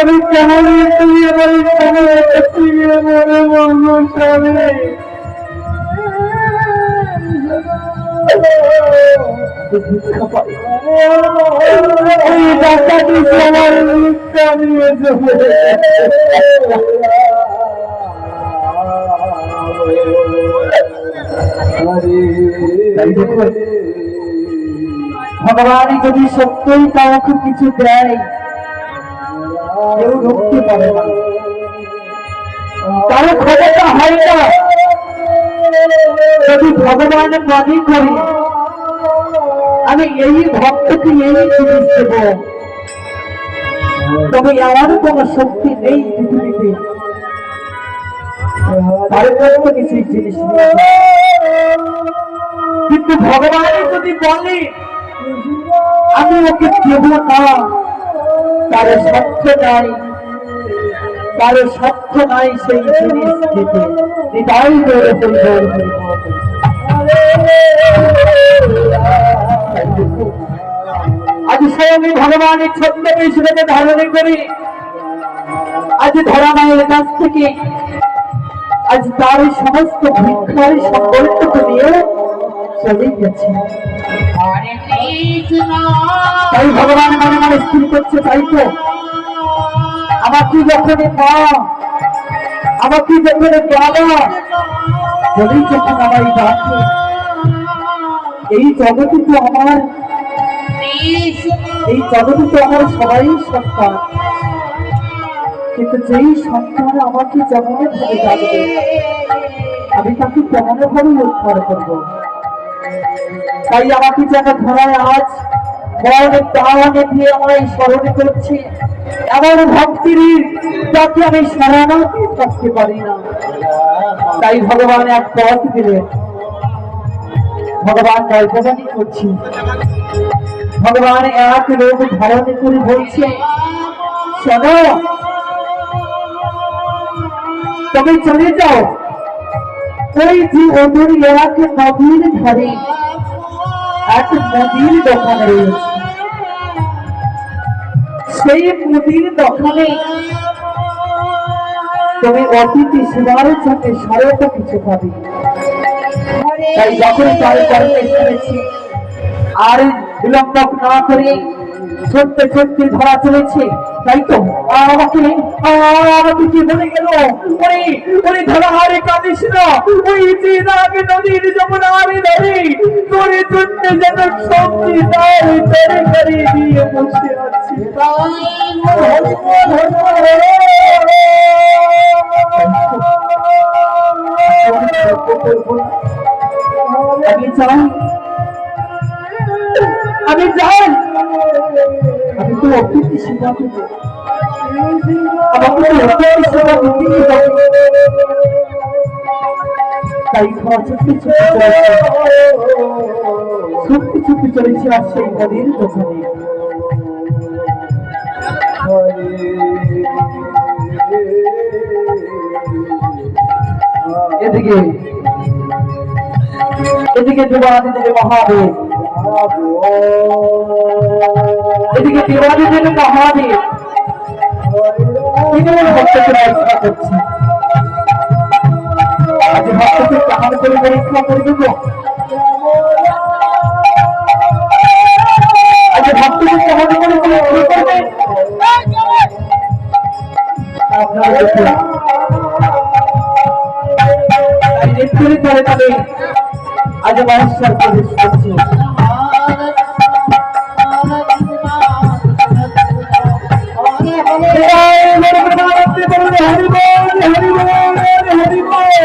আমি কেমন মনে বলবো স্বামী ডাকাতি সবার মুখটা নিয়েছে ভগবান যদি সত্যই কাউকে কিছু দেয় কেউ রুখতে পারে না, কারো ক্ষমতা হয় না। যদি ভগবান মনে করি আমি এই ভক্তকে এই জিনিস দেব, তবে আমার কোন শক্তি নেই পৃথিবীতে তার জন্য কিছু জিনিস নেই। কিন্তু ভগবান যদি বলে আমি ওকে দেব না, তার সাধ্য নাই, তার সাধ্য নাই সেই জিনিস দিতে। তাই আজ স্বয়ং ভগবানের ছদ্মবেশ রূপে ধারণ করি আজ ধরা মায়ের কাছ থেকে আজ তার সমস্ত ভিক্ষার সম্পর্ক নিয়ে চলে গেছে। তাই ভগবান মনে মনে স্থির করছে, তাই তো আমাকে যখন মা, আমাকে যখন বাবা বলেই যখন আমার ডাকে, এই জগতে তো আমার, এই জগতে তো আমার সবাই সন্তান, কিন্তু যেই সন্তান আমাকে যেমন ভাবে ডাকবে আমি তাকে তেমন ভাবে উদ্ধার করব। তাই আমাকে যেন ধরায় আজ মনে প্রাণে দিয়ে আমায় স্মরণ করছে, এমন ভক্তির যাকে আমি স্মরণাতে থাকতে পারি না। তাই ভগবান এক পথ দিলেন, ভগবান গল্পবাণী করছি, ভগবান এক রূপ ধারণ করে বলছে, শোনো তুমি চলে যাও, ওই যে ওদের এক নদীর ধারে এক মুদির দোকান রয়েছে, সেই মুদির দোকানে তুমি অতিথি সেবার সাথে সরত কিছু পাবে। তাই যখন তার কর্মে শুনেছি আর বিলম্ব না করে ছুটতে ছুটতে ধরা চলেছে। তাই তো আমাকে কি বলে গেল, ওই ধরা হারে কাঁদিস না, ওই যে আগে নদীর যমুনারে ধরে তোরে ছুটতে যেন সবজি তার তরে করে দিয়ে বসে আছি। আমি চাই, আমি যাই, আমি তো অতিথি সেবা দেব, আমাকে তো অতিথি সেবা দিতেই হবে। তাই ঘর ছুটতে ছুটতে চলেছি আর সেই নদীর দোকানে। এদিকে এদিকে দেবাদিদেব মহাদেব, এদিকে দেবাদিদেব মহাদেব ভক্তকে পরীক্ষা করছে। আজ ভক্তকে কেমন করে পরীক্ষা করে দেব, আজ ভক্তকে কেমন করে পরীক্ষা করবে আপনারা দেখুন। তবে আজ মহেশ্বর প্রবেশ করছে। হরি বল।